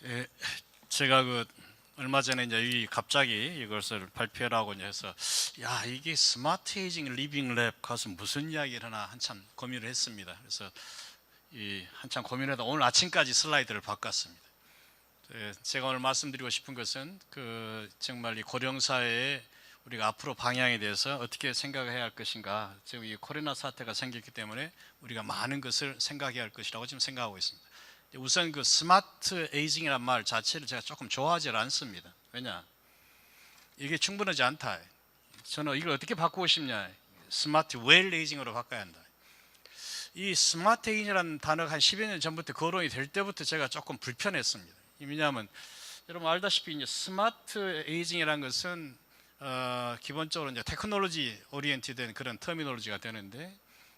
예, 제가 얼마 전에 이제 갑자기 이것을 발표하라고 이제 해서 야, 이게 스마트 에이징 리빙 랩 가서 무슨 이야기를 하나 한참 고민을 했습니다. 그래서 한참 고민하다 오늘 아침까지 슬라이드를 바꿨습니다. 제가 오늘 말씀드리고 싶은 것은 정말 이 고령사회의 우리가 앞으로 방향에 대해서 어떻게 생각해야 할 것인가. 지금 이 코로나 사태가 생겼기 때문에 우리가 많은 것을 생각해야 할 것이라고 지금 생각하고 있습니다. 우선 스마트 에이징이라는 말 자체를 제가 조금 좋아하지 않습니다. 왜냐? 이게 충분하지 않다. 저는 이걸 어떻게 바꾸고 싶냐? 스마트 웰 에이징으로 바꿔야 한다. 이 스마트 에이징이라는 단어가 한 10여 년 전부터 거론이 될 때부터 제가 조금 불편했습니다. 왜냐하면 여러분 알다시피 이제 스마트 에이징이라는 것은 기본적으로 이제 테크놀로지 오리엔티된 그런 터미놀로지가 되는데,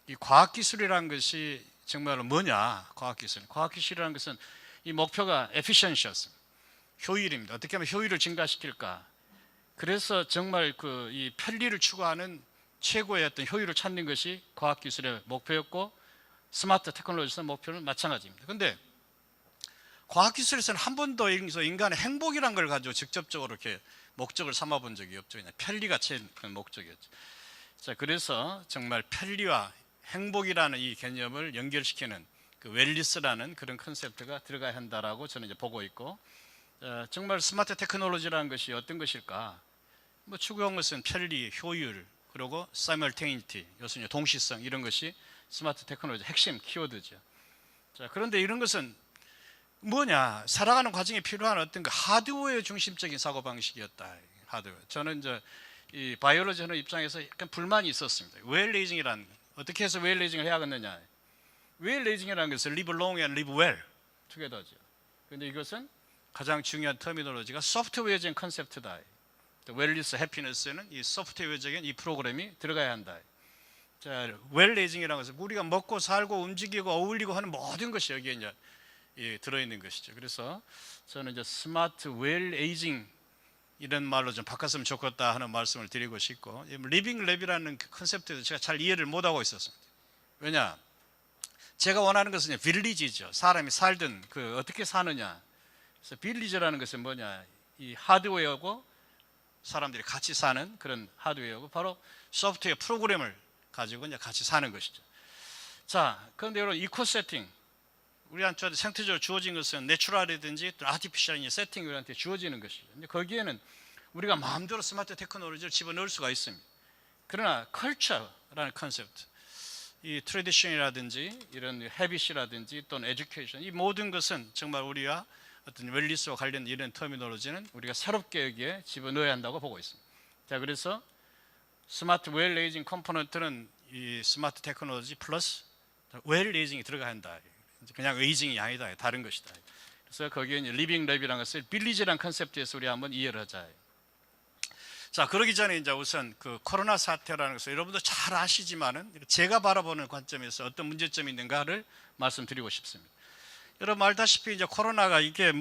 이 과학기술이라는 것이 정말로 뭐냐? 과학기술이라는 것은 이 목표가 efficiency였습니다. 효율입니다. 어떻게 하면 효율을 증가시킬까? 그래서 정말 이 편리를 추구하는 최고의 어떤 효율을 찾는 것이 과학기술의 목표였고, 스마트 테크놀로지의 목표는 마찬가지입니다. 그런데 과학기술에서는 한 번도 인간의 행복이라는 걸 가지고 직접적으로 이렇게 목적을 삼아 본 적이 없죠. 그냥 편리가 제일 큰 목적이었죠. 자, 그래서 정말 편리와 행복이라는 이 개념을 연결시키는 웰리스라는 그런 컨셉트가 들어가야 한다라고 저는 이제 보고 있고, 정말 스마트 테크놀로지라는 것이 어떤 것일까? 추구한 것은 편리, 효율, 그리고 simultaneity, 요새 동시성, 이런 것이 스마트 테크놀로지 핵심 키워드죠. 자, 그런데 이런 것은 뭐냐? 살아가는 과정에 필요한 어떤 하드웨어 중심적인 사고 방식이었다. 하드웨어. 저는 이제 이 바이올로지 하는 입장에서 약간 불만이 있었습니다. 웰 에이징이라는 어떻게 해서 웰 에이징을 해야겠느냐? 웰 에이징이라는 것은 live long and live well together죠. 그런데 이것은 가장 중요한 터미놀로지가 소프트웨어적인 컨셉트다. 웰리스 해피니스에는 이 소프트웨어적인 이 프로그램이 들어가야 한다. 자, 웰 에이징이라는 것은 우리가 먹고 살고 움직이고 어울리고 하는 모든 것이 여기에 이제 들어있는 것이죠. 그래서 저는 이제 스마트 웰 에이징 이런 말로 좀 바꿨으면 좋겠다 하는 말씀을 드리고 싶고, 리빙 랩이라는 컨셉트도 제가 잘 이해를 못하고 있었습니다. 왜냐? 제가 원하는 것은 빌리지죠. 사람이 살든 어떻게 사느냐. 그래서 빌리지라는 것은 뭐냐? 이 하드웨어고 사람들이 같이 사는 그런 하드웨어고, 바로 소프트웨어 프로그램을 가지고 이제 같이 사는 것이죠. 자, 그런데 여러분 이코 세팅, 우리한테 생태적으로 주어진 것은 내추럴이든지 또 아티피셜인 세팅이 우리한테 주어지는 것이죠. 근데 거기에는 우리가 마음대로 스마트 테크놀로지를 집어넣을 수가 있습니다. 그러나 컬처라는 컨셉트, 이 트래디션이라든지 이런 헤빗이라든지 또는 에듀케이션, 이 모든 것은 정말 우리가 어떤 웰리스와 관련 이런 터미놀로지는 우리가 새롭게 여기에 집어넣어야 한다고 보고 있습니다. 자, 그래서 스마트 웰 에이징 컴포넌트는 이 스마트 테크놀로지 플러스 웰 에이징이 들어가야 한다. 그냥 에이징이 아니다. 다른 것이다. 그래서 거기에 리빙 랩이라는 것을 빌리지라는 컨셉트에서 우리 한번 이해를 하자. 자, 그러기 전에 이제 우선 코로나 사태라는 것을 여러분도 잘 아시지만은 제가 바라보는 관점에서 어떤 문제점이 있는가를 말씀드리고 싶습니다. 여러분 알다시피 이제 코로나가 이게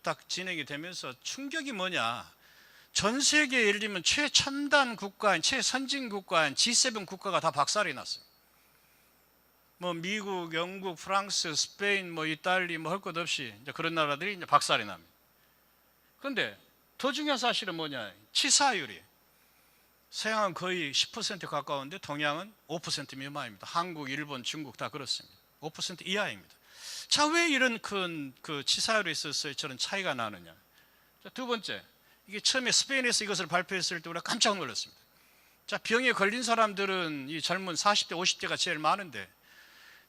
딱 진행이 되면서 충격이 뭐냐? 전 세계에 예를 들면 최첨단 국가인, 최선진 국가인 G7 국가가 다 박살이 났어요. 미국, 영국, 프랑스, 스페인, 이탈리, 할 것 없이 이제 그런 나라들이 이제 박살이 납니다. 그런데 더 중요한 사실은 뭐냐? 치사율이 서양은 거의 10% 가까운데 동양은 5% 미만입니다. 한국, 일본, 중국 다 그렇습니다. 5% 이하입니다. 자, 왜 이런 큰 치사율에 있어서 저런 차이가 나느냐? 자, 두 번째, 이게 처음에 스페인에서 이것을 발표했을 때 우리가 깜짝 놀랐습니다. 자, 병에 걸린 사람들은 이 젊은 40대, 50대가 제일 많은데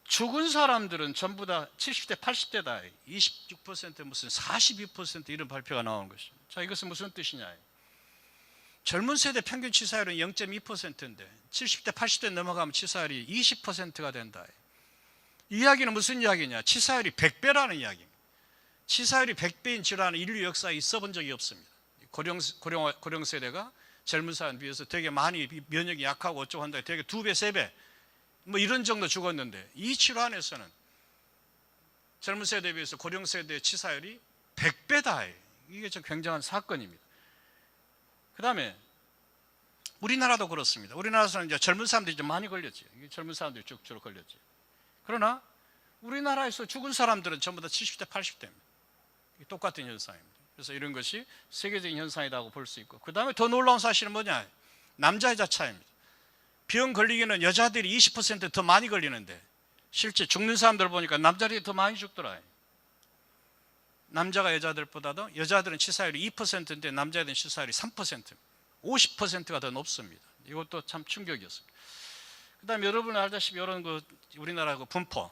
죽은 사람들은 전부 다 70대, 80대다. 26% 무슨 42% 이런 발표가 나오는 것입니다. 자, 이것은 무슨 뜻이냐? 젊은 세대 평균 치사율은 0.2%인데 70대, 80대 넘어가면 치사율이 20%가 된다. 이 이야기는 무슨 이야기냐? 치사율이 100배라는 이야기입니다. 치사율이 100배인 질환은 인류 역사에 있어 본 적이 없습니다. 고령 세대가 젊은 사람에 비해서 되게 많이 면역이 약하고 어쩌고 한다. 되게 2배, 3배 이런 정도 죽었는데, 이 질환에서는 젊은 세대에 비해서 고령 세대의 치사율이 100배다. 이게 좀 굉장한 사건입니다. 그 다음에 우리나라도 그렇습니다. 우리나라에서는 이제 젊은 사람들이 좀 많이 걸렸지. 젊은 사람들이 주로 걸렸지. 그러나 우리나라에서 죽은 사람들은 전부 다 70대, 80대입니다. 똑같은 현상입니다. 그래서 이런 것이 세계적인 현상이라고 볼 수 있고, 그 다음에 더 놀라운 사실은 뭐냐? 남자 여자 차이입니다. 병 걸리기는 여자들이 20% 더 많이 걸리는데 실제 죽는 사람들 보니까 남자들이 더 많이 죽더라. 남자가 여자들보다도, 여자들은 치사율이 2%인데 남자들은 치사율이 3%, 50%가 더 높습니다. 이것도 참 충격이었습니다. 그 다음에 여러분 알다시피 이런 우리나라 분포,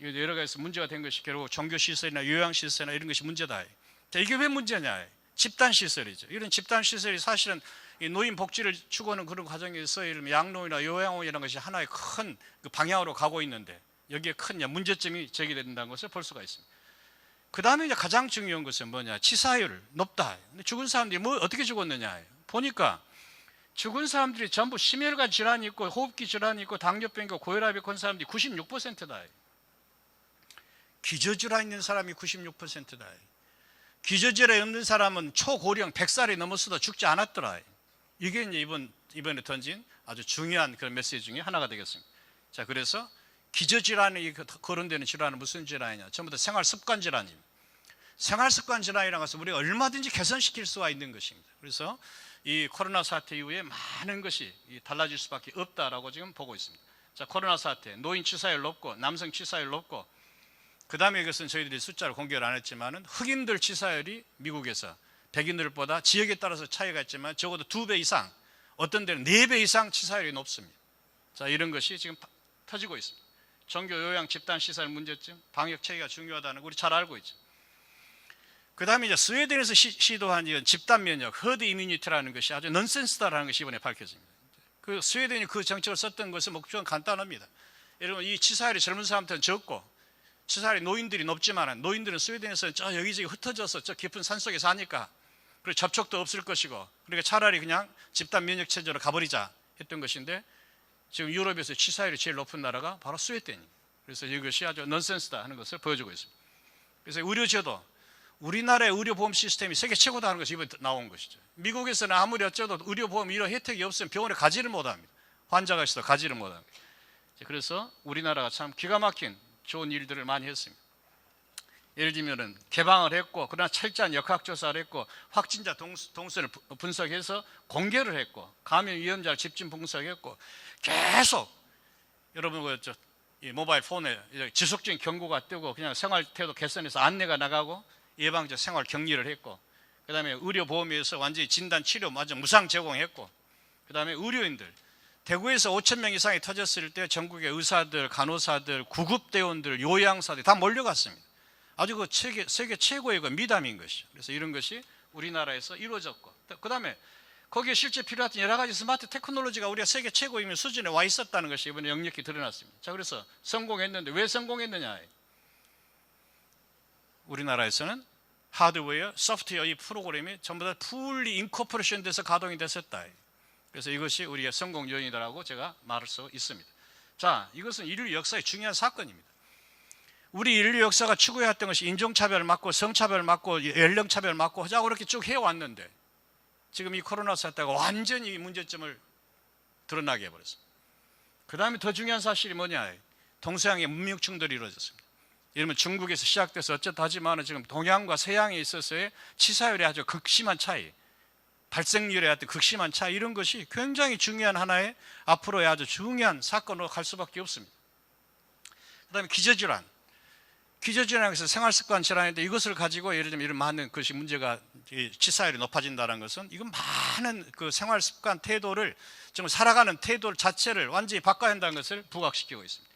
여러 가지 문제가 된 것이 결국 종교시설이나 요양시설이나 이런 것이 문제다. 자, 이게 왜 문제냐? 집단시설이죠. 이런 집단시설이 사실은 노인 복지를 추구하는 그런 과정에서 양로이나 요양원이라는 것이 하나의 큰 방향으로 가고 있는데 여기에 큰 문제점이 제기된다는 것을 볼 수가 있습니다. 그 다음에 이제 가장 중요한 것은 뭐냐? 치사율 높다. 근데 죽은 사람들이 어떻게 죽었느냐? 보니까 죽은 사람들이 전부 심혈관 질환이 있고 호흡기 질환이 있고 당뇨병이 있고 고혈압이 있고 사람들이 96%다. 기저질환 있는 사람이 96%다. 기저질환이 없는 사람은 초고령 100살이 넘었어도 죽지 않았더라. 이게 이제 이번에 던진 아주 중요한 그런 메시지 중에 하나가 되겠습니다. 자, 그래서 기저질환이 거론되는 질환은 무슨 질환이냐? 전부 다 생활습관 질환입니다. 생활습관 질환이라는 것은 우리가 얼마든지 개선시킬 수가 있는 것입니다. 그래서 이 코로나 사태 이후에 많은 것이 달라질 수밖에 없다라고 지금 보고 있습니다. 자, 코로나 사태, 노인 치사율 높고 남성 치사율 높고, 그 다음에 이것은 저희들이 숫자를 공개를 안 했지만은 흑인들 치사율이 미국에서 백인들보다 지역에 따라서 차이가 있지만 적어도 2배 이상, 어떤 데는 4배 이상 치사율이 높습니다. 자, 이런 것이 지금 터지고 있습니다. 종교 요양 집단 시설 문제점, 방역 체계가 중요하다는 거 우리 잘 알고 있죠. 그 다음에 이제 스웨덴에서 시도한 이런 집단 면역, 허드 이뮤니티라는 것이 아주 넌센스다라는 것이 이번에 밝혀집니다. 그 스웨덴이 그 정책을 썼던 것은 목적은 간단합니다. 여러분, 이 치사율이 젊은 사람한테는 적고 치사율이 노인들이 높지만 노인들은 스웨덴에서 저 여기저기 흩어져서 저 깊은 산속에 사니까 그리고 접촉도 없을 것이고, 그러니까 차라리 그냥 집단 면역 체제로 가버리자 했던 것인데 지금 유럽에서 치사율이 제일 높은 나라가 바로 스웨덴입니다. 그래서 이것이 아주 넌센스다 하는 것을 보여주고 있습니다. 그래서 의료제도, 우리나라의 의료보험 시스템이 세계 최고다 하는 것이 이번에 나온 것이죠. 미국에서는 아무리 어쩌도 의료보험 이런 혜택이 없으면 병원에 가지를 못합니다. 환자가 있어도 가지를 못합니다. 그래서 우리나라가 참 기가 막힌 좋은 일들을 많이 했습니다. 예를 들면 개방을 했고, 그러나 철저한 역학조사를 했고, 확진자 동선을 분석해서 공개를 했고, 감염 위험자를 집중 분석했고, 계속 여러분 이 모바일 폰에 지속적인 경고가 뜨고 그냥 생활태도 개선해서 안내가 나가고 예방적 생활 격리를 했고, 그 다음에 의료보험에서 완전히 진단 치료 완전 무상 제공했고, 그 다음에 의료인들 대구에서 5,000명 이상이 터졌을 때 전국의 의사들, 간호사들, 구급대원들, 요양사들 다 몰려갔습니다. 아주 그 세계 최고의 그 미담인 것이죠. 그래서 이런 것이 우리나라에서 이루어졌고, 그 다음에 거기에 실제 필요했던 여러 가지 스마트 테크놀로지가 우리가 세계 최고의 수준에 와 있었다는 것이 이번에 역력히 드러났습니다. 자, 그래서 성공했는데 왜 성공했느냐? 우리나라에서는 하드웨어, 소프트웨어 이 프로그램이 전부 다 풀리 인코퍼레이션 돼서 가동이 됐었다. 그래서 이것이 우리의 성공 요인이라고 제가 말할 수 있습니다. 자, 이것은 인류 역사의 중요한 사건입니다. 우리 인류 역사가 추구해왔던 것이 인종차별 막고 성차별 막고 연령차별 막고 하자고 그렇게 쭉 해왔는데 지금 이 코로나 사태가 완전히 문제점을 드러나게 해버렸습니다. 그 다음에 더 중요한 사실이 뭐냐? 동서양의 문명 충돌이 이루어졌습니다. 예를 들면 중국에서 시작돼서 어쨌다 하지만 지금 동양과 서양에 있어서의 치사율의 아주 극심한 차이, 발생률의 아주 극심한 차이, 이런 것이 굉장히 중요한 하나의 앞으로의 아주 중요한 사건으로 갈 수밖에 없습니다. 그 다음에 기저질환에서 생활습관 질환인데 이것을 가지고 예를 들면 이런 많은 것이 문제가 치사율이 높아진다는 것은 이건 많은 그 생활습관 태도를 좀 살아가는 태도 자체를 완전히 바꿔야 한다는 것을 부각시키고 있습니다.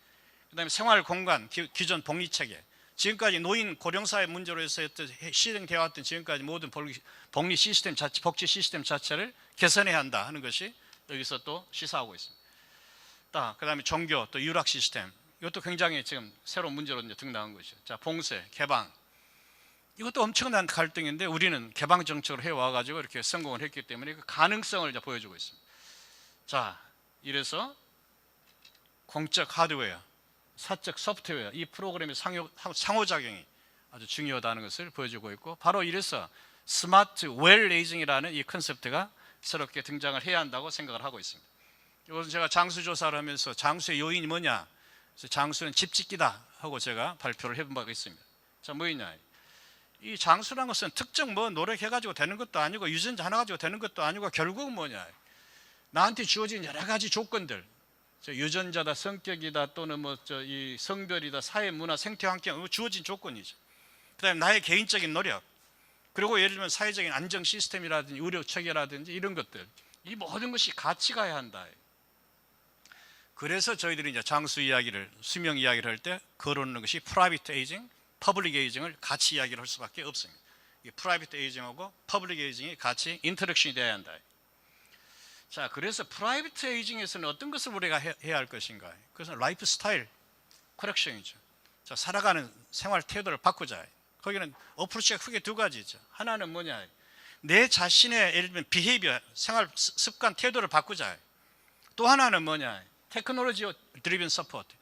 그 다음에 생활공간, 기존 복리체계, 지금까지 노인 고령사회 문제로 해서 시행되어 왔던 지금까지 모든 복리 시스템 자체, 복지 시스템 자체를 개선해야 한다 하는 것이 여기서 또 시사하고 있습니다. 그 다음에 종교, 또 유락 시스템, 이것도 굉장히 지금 새로운 문제로 이제 등장한 것이죠. 자, 봉쇄, 개방. 이것도 엄청난 갈등인데 우리는 개방 정책을 해와가지고 이렇게 성공을 했기 때문에 그 가능성을 이제 보여주고 있습니다. 자, 이래서 공적 하드웨어, 사적 소프트웨어, 이 프로그램의 상호작용이 아주 중요하다는 것을 보여주고 있고, 바로 이래서 스마트 웰레이징이라는 이 컨셉트가 새롭게 등장을 해야 한다고 생각을 하고 있습니다. 이것은 제가 장수조사를 하면서 장수의 요인이 뭐냐? 그래서 장수는 집 짓기다 하고 제가 발표를 해본 바가 있습니다. 자, 뭐였냐? 이 장수라는 것은 특정 뭐 노력해가지고 되는 것도 아니고 유전자 하나 가지고 되는 것도 아니고 결국은 뭐냐, 나한테 주어진 여러 가지 조건들, 유전자다, 성격이다, 또는 뭐 이 성별이다, 사회, 문화, 생태 환경, 주어진 조건이죠. 그다음에 나의 개인적인 노력, 그리고 예를 들면 사회적인 안정 시스템이라든지 의료 체계라든지 이런 것들, 이 모든 것이 같이 가야 한다. 그래서 저희들이 이제 장수 이야기를, 수명 이야기를 할 때 거론하는 것이 프라이빗 에이징, 퍼블릭 에이징을 같이 이야기를 할 수밖에 없습니다. 이 프라이빗 에이징하고 퍼블릭 에이징이 같이 인터랙션이 돼야 한다. 자, 그래서 프라이빗 에이징에서는 어떤 것을 우리가 해야 할 것인가? 그것은 라이프 스타일 커렉션이죠. 자, 살아가는 생활 태도를 바꾸자. 거기는 어프로치가 크게 두 가지죠. 하나는 뭐냐? 내 자신의 예를 들면 비헤이비어, 생활 습관, 태도를 바꾸자. 또 하나는 뭐냐? 테크놀로지 드리븐 서포트.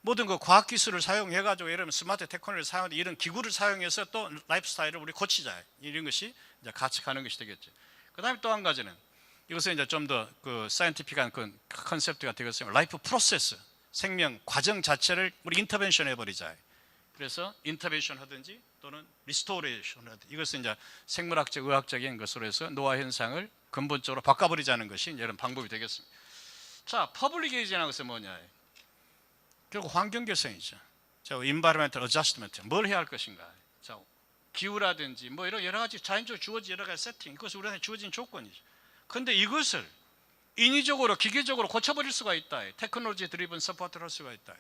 모든 그 과학 기술을 사용해 가지고 예를 들면 스마트 테크놀로지를 사용하는 이런 기구를 사용해서 또 라이프 스타일을 우리 고치자. 이런 것이 이제 같이 가는 것이 되겠죠. 그다음에 또 한 가지는 이것은 이제 좀 더 그 사이언티픽한 그 컨셉트가 되겠으면 라이프 프로세스, 생명 과정 자체를 우리 인터벤션 해버리자. 그래서 인터벤션 하든지 또는 리스토레이션 하든지, 이것은 이제 생물학적, 의학적인 것으로 해서 노화 현상을 근본적으로 바꿔버리자는 것이 이런 방법이 되겠습니다. 자, 퍼블릭 에이징이라는 것은 뭐냐? 결국 환경 개선이죠. 자, environmental adjustment, 뭘 해야 할 것인가? 자, 기후라든지 뭐 이런 여러 가지 자연적으로 주어진 여러 가지 세팅, 그것은 우리한테 주어진 조건이죠. 그런데 이것을 인위적으로 기계적으로 고쳐버릴 수가 있다. 테크놀로지 드리븐 서포트를 할 수가 있다.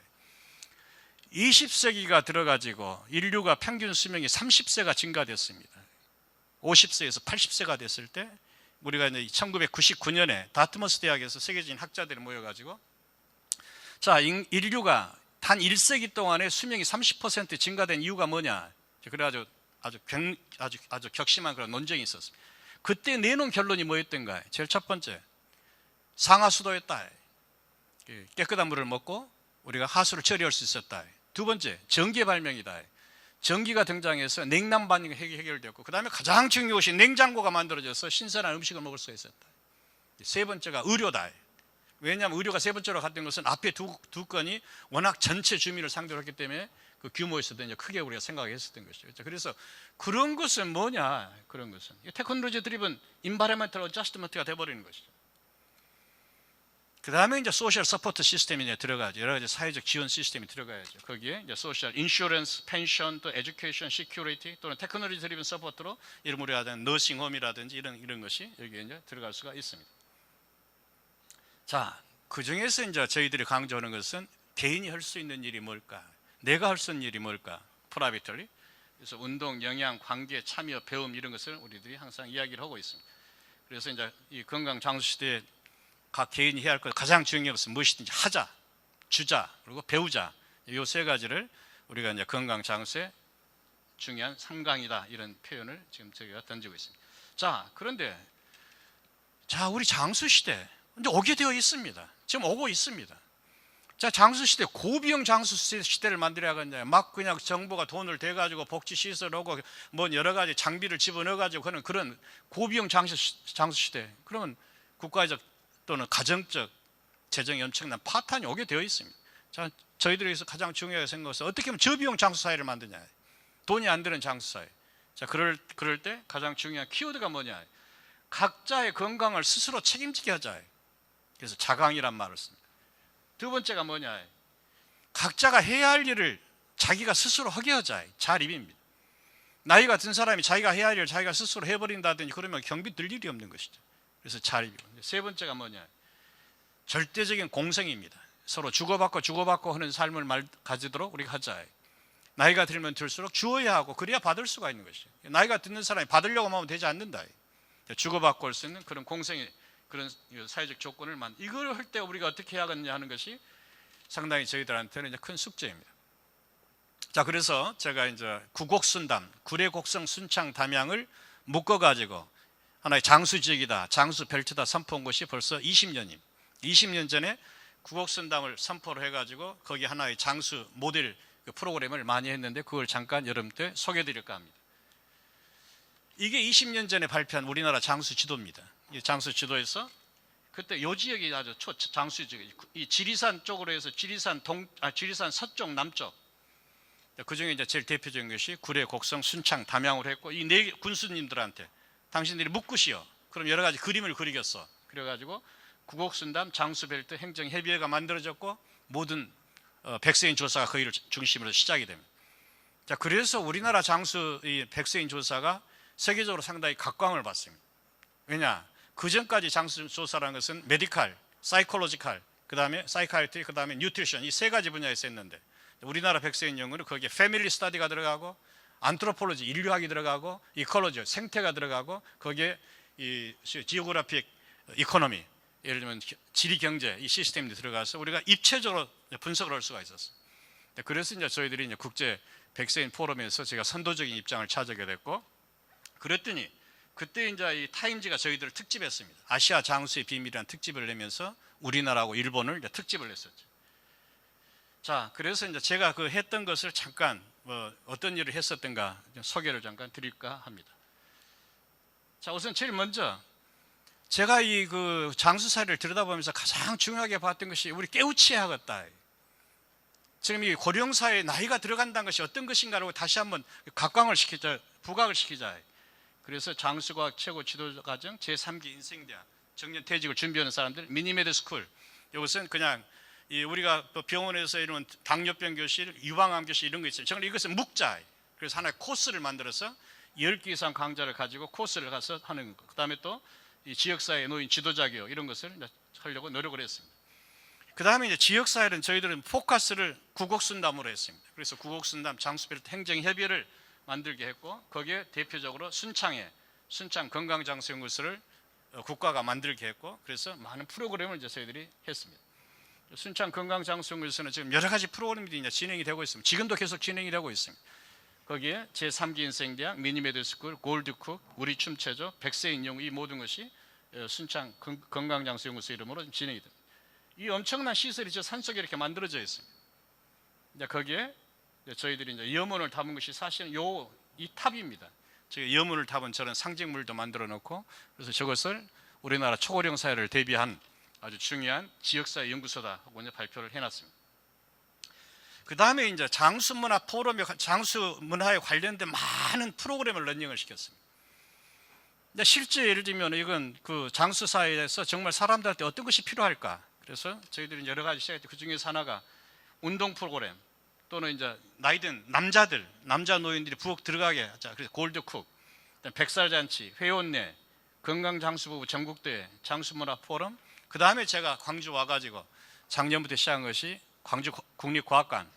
20세기가 들어가지고 인류가 평균 수명이 30세가 증가됐습니다. 50세에서 80세가 됐을 때 우리가 이제 1999년에 다트머스 대학에서 세계적인 학자들이 모여가지고, 자, 인류가 단 1세기 동안에 수명이 30% 증가된 이유가 뭐냐? 그래가지고 아주 격심한 그런 논쟁이 있었습니다. 그때 내놓은 결론이 뭐였던가? 제일 첫 번째, 상하수도였다. 깨끗한 물을 먹고 우리가 하수를 처리할 수 있었다. 두 번째, 전기의 발명이다. 전기가 등장해서 냉난 반응이 해결되었고, 그 다음에 가장 중요한 것이 냉장고가 만들어져서 신선한 음식을 먹을 수가 있었다. 세 번째가 의료다. 왜냐하면 의료가 세 번째로 갔던 것은 앞에 두 건이 워낙 전체 주민을 상대로 했기 때문에 그 규모에서도 이제 크게 우리가 생각했었던 것이죠. 그래서 그런 것은 뭐냐? 그런 것은 테크놀로지 드리븐 인바이러먼털 어저스트먼트가 돼버리는 것이죠. 그 다음에 이제 소셜 서포트 시스템이 이제 들어가죠. 여러 가지 사회적 지원 시스템이 들어가야죠. 거기에 이제 소셜 인슈런스, 펜션, 또 에듀케이션, 시큐리티, 또는 테크놀로지 드리븐 서포트로 이런 우리가 하는 너싱홈이라든지 이런 것이 여기에 이제 들어갈 수가 있습니다. 자, 그 중에서 이제 저희들이 강조하는 것은 개인이 할 수 있는 일이 뭘까? 내가 할 수 있는 일이 뭘까? 프라이빗리. 그래서 운동, 영양, 관계, 참여, 배움 이런 것을 우리들이 항상 이야기를 하고 있습니다. 그래서 이제 이 건강 장수 시대에 각 개인이 해야 할 것 가장 중요한 것은 무엇이든지 하자, 주자, 그리고 배우자. 이 세 가지를 우리가 이제 건강 장수의 중요한 3강이다, 이런 표현을 지금 저희가 던지고 있습니다. 자, 그런데 자, 우리 장수 시대 이제 오게 되어 있습니다. 지금 오고 있습니다. 자, 장수 시대, 고비용 장수 시대를 만들어야겠냐? 막 그냥 정부가 돈을 대가지고 복지 시설하고 뭐 여러 가지 장비를 집어넣어가지고 그런 고비용 장수 시대. 그러면 국가적 또는 가정적 재정이 엄청난 파탄이 오게 되어 있습니다. 자, 저희들이 여기서 가장 중요하게 생각하는 것은 어떻게 하면 저비용 장수 사회를 만드냐? 돈이 안 드는 장수 사회. 자, 그럴 때 가장 중요한 키워드가 뭐냐? 각자의 건강을 스스로 책임지게 하자. 그래서 자강이란 말을 씁니다. 두 번째가 뭐냐? 각자가 해야 할 일을 자기가 스스로 하게 하자. 자립입니다. 나이가 든 사람이 자기가 해야 할 일을 자기가 스스로 해버린다든지 그러면 경비 들 일이 없는 것이죠. 그래서 자립이고. 세 번째가 뭐냐? 절대적인 공생입니다. 서로 주고받고 하는 삶을 가지도록 우리가 하자. 나이가 들면 들수록 주어야 하고 그래야 받을 수가 있는 것이죠. 나이가 드는 사람이 받으려고 하면 되지 않는다. 주고받고 할 수 있는 그런 공생의 그런 사회적 조건을 이걸 할 때 우리가 어떻게 해야겠냐 하는 것이 상당히 저희들한테는 이제 큰 숙제입니다. 자, 그래서 제가 이제 구곡순담, 구례곡성 순창 담양을 묶어가지고 하나의 장수 지역이다, 장수 벨트다 선포한 것이 벌써 20년입니다. 20년 전에 구곡순담을 선포를 해가지고 거기 하나의 장수 모델 프로그램을 많이 했는데 그걸 잠깐 여러분 때 소개해드릴까 합니다. 이게 20년 전에 발표한 우리나라 장수 지도입니다. 이 장수 지도에서 그때 요 지역이 아주 장수 지역, 이 지리산 쪽으로 해서 지리산 서쪽 남쪽 그 중에 이제 제일 대표적인 것이 구례, 곡성, 순창, 담양으로 했고, 이 네 군수님들한테 당신들이 묵굿이요. 그럼 여러 가지 그림을 그리겠어. 그래가지고 구곡순담 장수벨트 행정협의회가 만들어졌고, 모든 백세인 조사가 그 일을 중심으로 시작이 됩니다. 자, 그래서 우리나라 장수 이 백세인 조사가 세계적으로 상당히 각광을 받습니다. 왜냐? 그 전까지 장수 조사라는 것은 메디칼, 사이콜로지칼, 그 다음에 사이카이트리, 그 다음에 뉴트리션, 이 세 가지 분야에서 했는데, 우리나라 백세인 연구는 거기에 패밀리 스터디가 들어가고, 안트로폴로지, 인류학이 들어가고, 이콜로지, 생태가 들어가고, 거기에 이 지오그래픽 이코노미, 예를 들면 지리 경제 이 시스템이 들어가서 우리가 입체적으로 분석을 할 수가 있었어요. 그래서 이제 저희들이 이제 국제 백세인 포럼에서 제가 선도적인 입장을 차지하게 됐고, 그랬더니 그때 이제 이 타임지가 저희들을 특집했습니다. 아시아 장수의 비밀이라는 특집을 내면서 우리나라하고 일본을 이제 특집을 했었죠. 자, 그래서 이제 제가 그 했던 것을 잠깐 어떤 일을 했었던가 소개를 잠깐 드릴까 합니다. 자, 우선 제일 먼저 제가 이 그 장수사를 들여다보면서 가장 중요하게 봤던 것이 우리 깨우쳐야 하겠다. 지금 이 고령사에 나이가 들어간다는 것이 어떤 것인가라고 다시 한번 각광을 시키자, 부각을 시키자. 그래서 장수과학 최고 지도과정 제3기 인생대학 정년퇴직을 준비하는 사람들 미니메드 스쿨, 이것은 그냥 우리가 병원에서 이런 당뇨병 교실, 유방암 교실 이런 거 있어요. 정말 이것은 묵자. 그래서 하나의 코스를 만들어서 10개 이상 강좌를 가지고 코스를 가서 하는 거. 그 다음에 또 이 지역사회 노인 지도자 교육 이런 것을 하려고 노력을 했습니다. 그 다음에 이제 지역사회는 저희들은 포커스를 구곡순담으로 했습니다. 그래서 구곡순담 장수벨트 행정협의회를 만들게 했고, 거기에 대표적으로 순창 건강장수연구소를 국가가 만들게 했고, 그래서 많은 프로그램을 이제 저희들이 했습니다. 순창 건강장수연구소는 지금 여러 가지 프로그램들이 이제 진행이 되고 있습니다. 지금도 계속 진행이 되고 있습니다. 거기에 제3기 인생대학, 미니메드스쿨, 골드쿡, 우리 춤체조, 백세인 연구 이 모든 것이 순창 건강장수연구소 이름으로 진행이 됩니다. 이 엄청난 시설이 저 산속에 이렇게 만들어져 있습니다. 이제 거기에 저희들이 이제 염원을 담은 것이 사실은 이 탑입니다. 제가 염원을 담은 저런 상징물도 만들어 놓고, 그래서 저것을 우리나라 초고령 사회를 대비한 아주 중요한 지역사회 연구소다 하고 이제 발표를 해놨습니다. 그 다음에 이제 장수문화 포럼에 장수문화에 관련된 많은 프로그램을 런닝을 시켰습니다. 근데 실제 예를 들면 이건 그 장수사회에서 정말 사람들한테 어떤 것이 필요할까? 그래서 저희들이 여러 가지 시작했는데 그 중에서 하나가 운동 프로그램, 또는 이제 나이든 남자 노인들이 부엌 들어가게 하자. 그래서 골드쿡, 백살잔치, 회원내, 건강장수부부 전국대회, 장수문화 포럼. 그 다음에 제가 광주 와가지고 작년부터 시작한 것이 광주 국립과학관.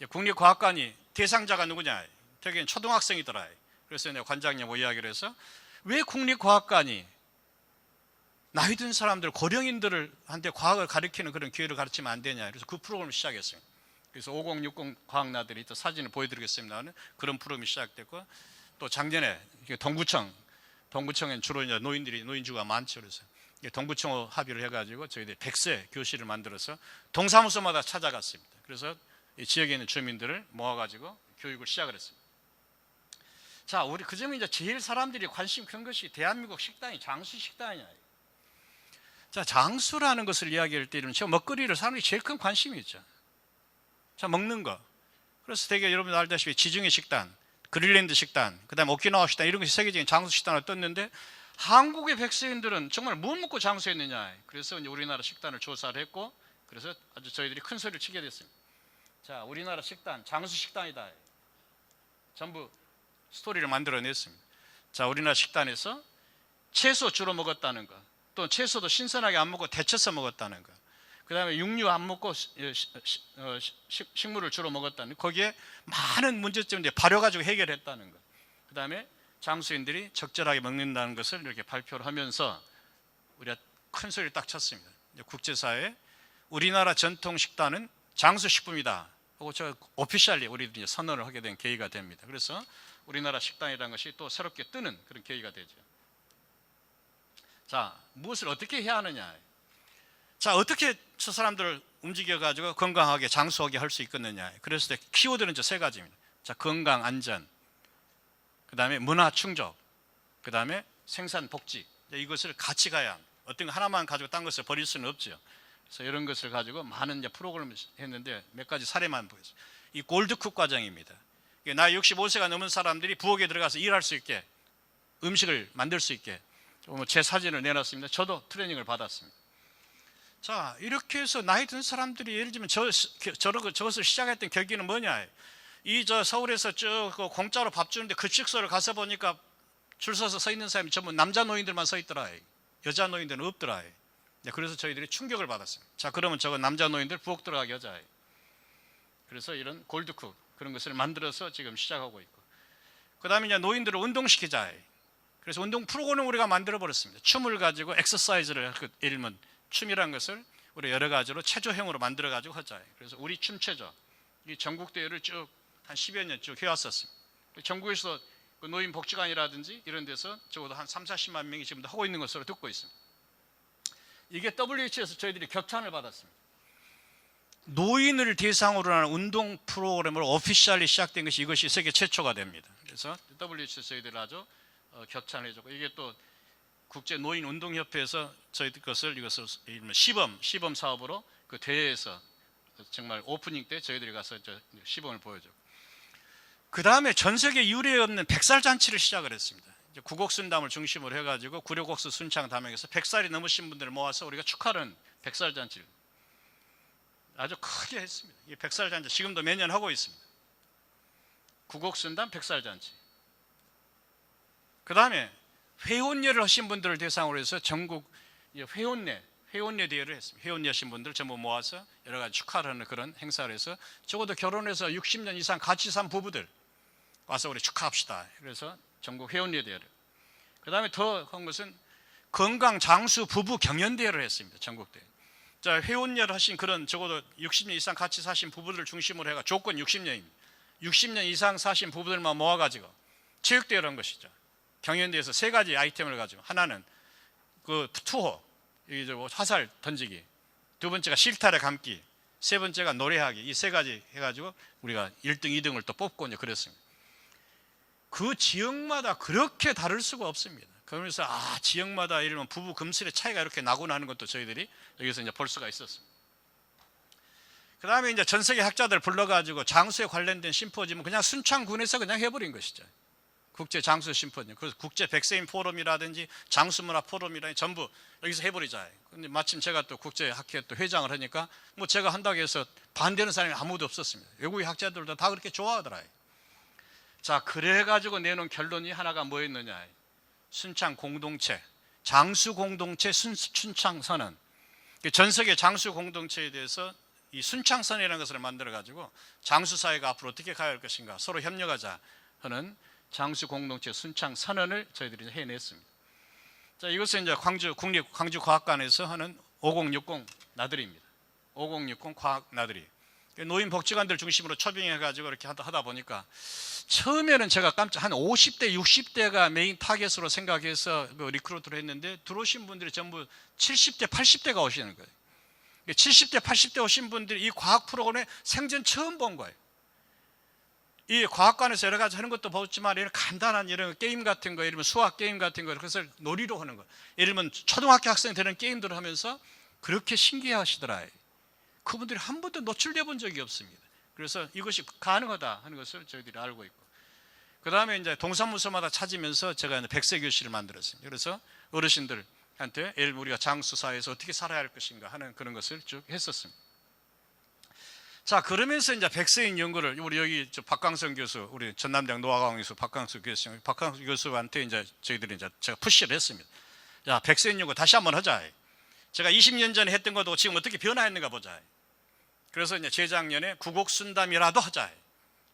국립과학관이 대상자가 누구냐? 저기는 초등학생이더라. 그래서 내가 관장님하고 이야기를 해서 왜 국립과학관이 나이 든 사람들, 고령인들한테 과학을 가르치는 그런 기회를 가르치면 안 되냐? 그래서 그 프로그램을 시작했어요. 그래서 5060 과학나들이 또 사진을 보여드리겠습니다. 그런 프로그램이 시작됐고, 또 작년에 동구청엔 주로 이제 노인주가 많죠. 그래서 동구청 합의를 해가지고 저희들이 100세 교실을 만들어서 동사무소마다 찾아갔습니다. 그래서 이 지역에 있는 주민들을 모아가지고 교육을 시작을 했습니다. 자, 우리 그 점에 이제 제일 사람들이 관심 큰 것이 대한민국 식당이 장수 식당이냐. 자, 장수라는 것을 이야기할 때 이런 먹거리를 사람들이 제일 큰 관심이 있죠. 자, 먹는 거. 그래서 되게 여러분 알다시피 지중해 식단, 그린랜드 식단, 그 다음에 오키나와 식단 이런 것이 세계적인 장수 식단을 떴는데, 한국의 백세인들은 정말 뭐 먹고 장수했느냐. 그래서 이제 우리나라 식단을 조사를 했고, 그래서 아주 저희들이 큰 소리를 치게 됐습니다. 자, 우리나라 식단, 장수 식단이다. 전부 스토리를 만들어냈습니다. 자, 우리나라 식단에서 채소 주로 먹었다는 거, 또 채소도 신선하게 안 먹고 데쳐서 먹었다는 거, 그 다음에 육류 안 먹고 식물을 주로 먹었다는 거, 거기에 많은 문제점을 발효가지고 해결했다는 거, 그 다음에 장수인들이 적절하게 먹는다는 것을 이렇게 발표를 하면서 우리가 큰 소리를 딱 쳤습니다. 국제사회에 우리나라 전통 식단은 장수식품이다 하고 저 오피셜리 우리들이 선언을 하게 된 계기가 됩니다. 그래서 우리나라 식단이라는 것이 또 새롭게 뜨는 그런 계기가 되죠. 자, 무엇을 어떻게 해야 하느냐. 자, 어떻게 저 사람들을 움직여가지고 건강하게 장수하게 할 수 있겠느냐. 그래서 키워드는 저 세 가지입니다. 자, 건강, 안전, 그 다음에 문화 충족, 그 다음에 생산 복지. 이것을 같이 가야 합니다. 어떤 거 하나만 가지고 딴 것을 버릴 수는 없죠. 그래서 이런 것을 가지고 많은 이제 프로그램을 했는데 몇 가지 사례만 보겠습니다. 이 골드쿡 과정입니다. 나이 65세가 넘은 사람들이 부엌에 들어가서 일할 수 있게, 음식을 만들 수 있게 제 사진을 내놨습니다. 저도 트레이닝을 받았습니다. 자, 이렇게 해서 나이 든 사람들이 예를 들면 저것을 시작했던 계기는 뭐냐? 서울에서 쭉 공짜로 밥 주는데 그 축소를 가서 보니까 줄 서서 서 있는 사람이 전부 남자 노인들만 서 있더라. 여자 노인들은 없더라. 그래서 저희들이 충격을 받았습니다. 자, 그러면 저거 남자 노인들 부엌 들어가게 하자. 그래서 이런 골드쿡 그런 것을 만들어서 지금 시작하고 있고, 그 다음에 이제 노인들을 운동시키자. 그래서 운동 프로그램을 우리가 만들어 버렸습니다. 춤을 가지고 엑서사이즈를, 예를 들면 춤이라는 것을 우리 여러 가지로 체조형으로 만들어 가지고 하자. 그래서 우리 춤체조 이 전국 대회를 쭉 한 10여 년 쭉 해왔었습니다. 전국에서 그 노인 복지관이라든지 이런 데서 적어도 한 3, 40만 명이 지금도 하고 있는 것으로 듣고 있습니다. 이게 WHO에서 저희들이 격찬을 받았습니다. 노인을 대상으로 하는 운동 프로그램으로 오피셜리 시작된 것이 이것이 세계 최초가 됩니다. 그래서 WHO에서 저희들 아주 격찬을 해줬고, 이게 또 국제 노인 운동협회에서 저희들 이것을 시범 사업으로 그 대회에서 정말 오프닝 때 저희들이 가서 시범을 보여줬고, 그 다음에 전 세계 유례 없는 백살 잔치를 시작을 했습니다. 구곡순담을 중심으로 해가지고 구려곡수 순창 담양에서 100살이 넘으신 분들을 모아서 우리가 축하하는 백살 잔치를 아주 크게 했습니다. 이 백살 잔치 지금도 매년 하고 있습니다. 구곡순담 백살 잔치. 그 다음에 회원례를 하신 분들을 대상으로 해서 전국 회원례 대회를 했습니다. 회원례 하신 분들 전부 모아서 여러 가지 축하를 하는 그런 행사를 해서 적어도 결혼해서 60년 이상 같이 산 부부들 와서 우리 축하합시다. 그래서 전국 회원례 대회를. 그 다음에 더 한 것은 건강 장수 부부 경연대회를 했습니다. 전국 대회. 자, 회원례를 하신 그런 적어도 60년 이상 같이 사신 부부들을 중심으로 해가 조건 60년입니다. 60년 이상 사신 부부들만 모아가지고 체육대회를 한 것이죠. 경연대회에서 세 가지 아이템을 가지고, 하나는 그 투호, 화살 던지기, 두 번째가 실타래 감기, 세 번째가 노래하기, 이 세 가지 해가지고 우리가 1등, 2등을 또 뽑고 이제 그랬습니다. 그 지역마다 그렇게 다를 수가 없습니다. 그러면서 지역마다 이러면 부부 금슬의 차이가 이렇게 나구나 하는 것도 저희들이 여기서 이제 볼 수가 있었습니다. 그 다음에 이제 전 세계 학자들 불러가지고 장수에 관련된 심포지엄은 그냥 순창군에서 그냥 해버린 것이죠. 국제 장수 심포지엄. 그래서 국제 백세인 포럼이라든지 장수문화 포럼이라든지 전부 여기서 해버리자. 근데 마침 제가 또 국제학회 또 회장을 하니까 뭐 제가 한다고 해서 반대하는 사람이 아무도 없었습니다. 외국의 학자들도 다 그렇게 좋아하더라고요. 자, 그래가지고 내놓은 결론이 하나가 뭐였느냐. 순창 공동체, 장수 공동체 순창 선언. 전 세계 장수 공동체에 대해서 이 순창 선언이라는 것을 만들어가지고 장수 사회가 앞으로 어떻게 가야 할 것인가 서로 협력하자 하는 장수 공동체 순창 선언을 저희들이 해냈습니다. 자, 이것은 이제 광주과학관에서 하는 5060 나들이입니다. 5060 과학 나들이. 노인 복지관들 중심으로 초빙해가지고 이렇게 하다 보니까 처음에는 제가 깜짝 한 50대, 60대가 메인 타겟으로 생각해서 리크루트를 했는데 들어오신 분들이 전부 70대, 80대가 오시는 거예요. 70대, 80대 오신 분들이 이 과학 프로그램에 생전 처음 본 거예요. 이 과학관에서 여러 가지 하는 것도 보지만 이런 간단한 이런 게임 같은 거, 예를 들면 수학 게임 같은 거, 그것을 놀이로 하는 거. 예를 들면 초등학교 학생 되는 게임들을 하면서 그렇게 신기해 하시더라. 그분들이 한 번도 노출돼 본 적이 없습니다. 그래서 이것이 가능하다 하는 것을 저희들이 알고 있고, 그 다음에 이제 동사무소마다 찾으면서 제가 백세 교실을 만들었습니다. 그래서 어르신들한테 우리가 장수 사회에서 어떻게 살아야 할 것인가 하는 그런 것을 쭉 했었습니다. 자, 그러면서 이제 백세인 연구를 우리 여기 박광성 교수, 우리 전남대학 노화과학에서 박광성 교수한테 이제 저희들이 이제 제가 푸시를 했습니다. 자, 백세인 연구 다시 한번 하자. 제가 20년 전에 했던 것도 지금 어떻게 변화했는가 보자. 그래서 이제 재작년에 구곡순담이라도 하자.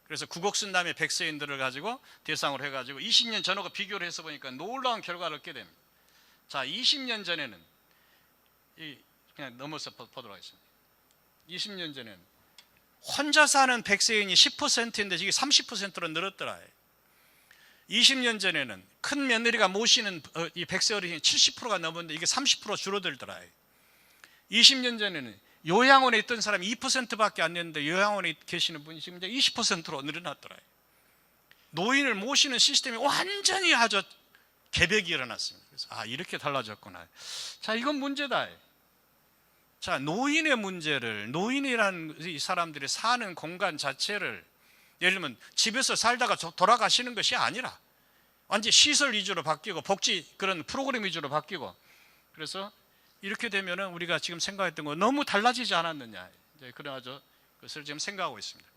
그래서 구곡순담의 백세인들을 가지고 대상으로 해가지고 20년 전하고 비교를 해서 보니까 놀라운 결과를 얻게 됩니다. 자, 20년 전에는 그냥 넘어서 보도록 하겠습니다. 20년 전에는 혼자 사는 백세인이 10%인데 이게 30%로 늘었더라. 20년 전에는 큰 며느리가 모시는 이 백세 어르신이 70%가 넘었는데 이게 30% 줄어들더라. 20년 전에는 요양원에 있던 사람이 2%밖에 안 됐는데 요양원에 계시는 분이 지금 이제 20%로 늘어났더라. 노인을 모시는 시스템이 완전히 아주 개벽이 일어났습니다. 그래서 이렇게 달라졌구나. 자, 이건 문제다. 자, 노인의 문제를, 노인이라는 이 사람들이 사는 공간 자체를 예를 들면 집에서 살다가 돌아가시는 것이 아니라 완전 시설 위주로 바뀌고 복지 그런 프로그램 위주로 바뀌고, 그래서 이렇게 되면은 우리가 지금 생각했던 거 너무 달라지지 않았느냐, 이제 그런 아주 것을 지금 생각하고 있습니다.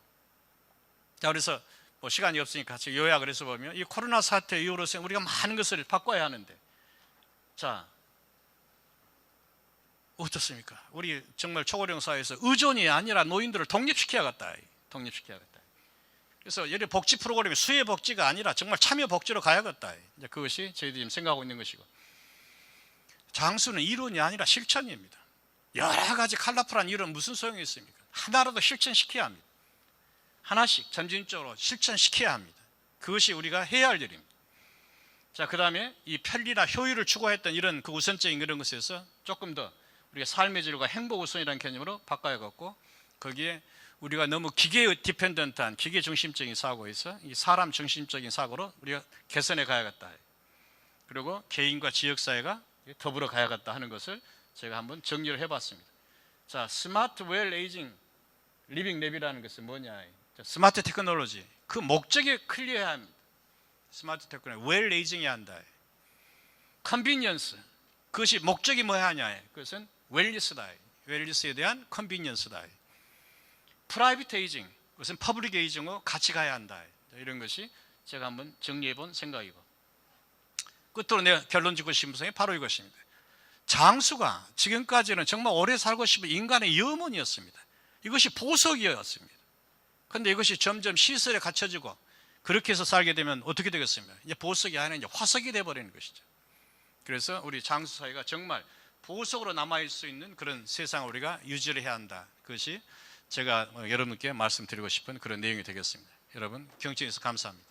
자, 그래서 뭐 시간이 없으니까 같이 요약을 해서 보면 이 코로나 사태 이후로서 우리가 많은 것을 바꿔야 하는데, 자, 어떻습니까? 우리 정말 초고령 사회에서 의존이 아니라 노인들을 독립시켜야겠다. 독립시켜야겠다. 그래서 예를 복지 프로그램이 수혜 복지가 아니라 정말 참여 복지로 가야겠다. 이제 그것이 저희들이 지금 생각하고 있는 것이고, 장수는 이론이 아니라 실천입니다. 여러 가지 컬러풀한 이론 무슨 소용이 있습니까? 하나라도 실천시켜야 합니다. 하나씩 점진적으로 실천시켜야 합니다. 그것이 우리가 해야 할 일입니다. 자, 그 다음에 이 편리나 효율을 추구했던 이런 그 우선적인 이런 것에서 조금 더 우리가 삶의 질과 행복 우선이라는 개념으로 바꿔야겠고, 거기에 우리가 너무 기계 디펜던트한 기계 중심적인 사고에서 이 사람 중심적인 사고로 우리가 개선해 가야겠다. 그리고 개인과 지역사회가 더불어 가야겠다 하는 것을 제가 한번 정리를 해봤습니다. 자, 스마트 웰 에이징 리빙 랩이라는 것은 뭐냐? 스마트 테크놀로지, 그 목적이 클리어해야 합니다. 스마트 테크놀로지, 웰 에이징해야 한다. 컨비니언스, 그것이 목적이 뭐야 하냐? 그것은 웰리스다. 웰리스에 대한 컨비니언스다. 프라이빗 에이징, 그것은 퍼블릭 에이징으로 같이 가야 한다. 이런 것이 제가 한번 정리해 본 생각이고, 끝으로 내가 결론 짓고 싶은 것이 바로 이것입니다. 장수가 지금까지는 정말 오래 살고 싶은 인간의 염원이었습니다. 이것이 보석이었습니다. 그런데 이것이 점점 시설에 갖춰지고 그렇게 해서 살게 되면 어떻게 되겠습니까? 이제 보석이 아니라 이제 화석이 되어버리는 것이죠. 그래서 우리 장수 사회가 정말 보석으로 남아있을 수 있는 그런 세상을 우리가 유지를 해야 한다. 그것이 제가 여러분께 말씀드리고 싶은 그런 내용이 되겠습니다. 여러분 경청해 주셔서 감사합니다.